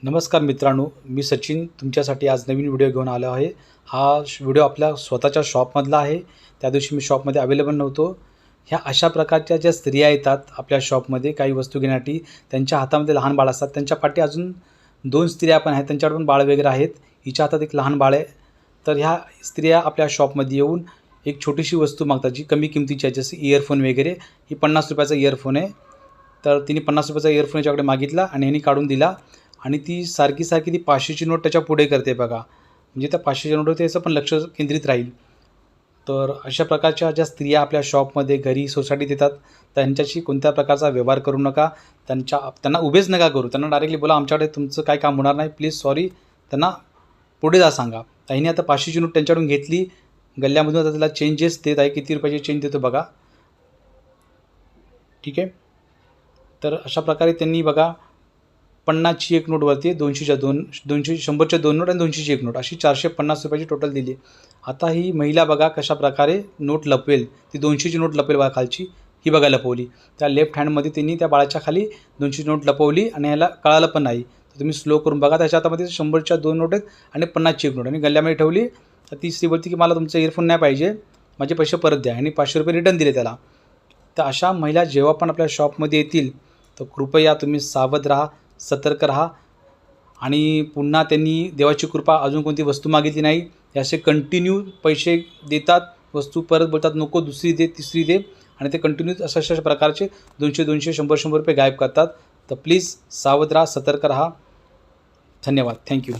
नमस्कार मित्रांनो, मी सचिन तुमच्यासाठी आज नवीन व्हिडिओ घेऊन आलो आहे। हा व्हिडिओ आपल्या स्वतःच्या शॉपमधला आहे। त्या दिवशी मी शॉपमध्ये अवेलेबल नव्हतो। ह्या अशा प्रकारच्या ज्या स्त्रिया येतात आपल्या शॉपमध्ये काही वस्तू घेण्यासाठी, त्यांच्या हातामध्ये लहान बाळ असतात। त्यांच्या पाठी अजून 2 स्त्रिया पण आहेत, त्यांच्याकडे पण बाळ वगैरे आहेत। हिच्या हातात एक लहान बाळ आहे। तर ह्या स्त्रिया आपल्या शॉपमध्ये येऊन एक छोटीशी वस्तू मागतात जी कमी किमतीची आहे, जसे इयरफोन वगैरे। ही ₹50चा इयरफोन आहे। तर तिने ₹50चा इयरफोन याच्याकडे मागितला आणि ह्यानी काढून दिला आणि ती सारखी ती 500ची नोट त्याच्या पुढे करते बघा। म्हणजे त्या 500च्या नोटवरती त्याचं पण लक्ष केंद्रित राहील। तर अशा प्रकारच्या ज्या स्त्रिया आपल्या शॉपमध्ये, घरी, सोसायटीत येतात, त्यांच्याशी कोणत्या प्रकारचा व्यवहार करू नका। त्यांना उभेच नका करू। त्यांना डायरेक्टली बोला, आमच्याकडे तुमचं काय काम होणार नाही, प्लीज सॉरी। त्यांना पुढे जा सांगा। त्याने आता 500ची नोट त्यांच्याकडून घेतली गल्ल्यामधून, आता त्याला चेंजेस देत आहे। किती रुपयाची चेंज देतो बघा, ठीक आहे। तर अशा प्रकारे त्यांनी बघा 50ची एक नोटवरती 200च्या 100च्या 2 नोट आणि 200ची एक नोट, अशी 450 रुपयाची टोटल दिली। आता ही महिला बघा कशा प्रकारे नोट लपवेल। ती 200ची नोट लपवेल बघा खालची, ही बघा लपवली। त्या लेफ्ट हँडमध्ये तिने त्या बाळाच्या खाली 200ची नोट लपवली आणि ह्याला कळालं पण नाही। तर तुम्ही स्लो करून बघा, त्याच्या हातामध्ये 100च्या 2 नोट आहेत आणि 50ची एक नोट, आणि गल्ल्यामध्ये ठेवली। तर ती स्त्री बोलते की मला तुमचा इयरफोन नाही पाहिजे, माझे पैसे परत द्या, आणि 500 रुपये रिटर्न दिले त्याला। तर अशा महिला जेव्हा पण आपल्या शॉपमध्ये येतील, तर कृपया तुम्ही सावध राहा, सतर्क राहा। आणि पुन्हा त्यांनी देवाची कृपा अजून कोणती वस्तू मागितली नाही, हे असे कंटिन्यू पैसे देतात, वस्तू परत बोलतात नको, दुसरी दे, तिसरी दे, आणि ते कंटिन्यू अशा प्रकारचे 200-200, 100-100 रुपये गायब करतात। तर प्लीज सावध राहा, सतर्क राहा। धन्यवाद, थँक्यू।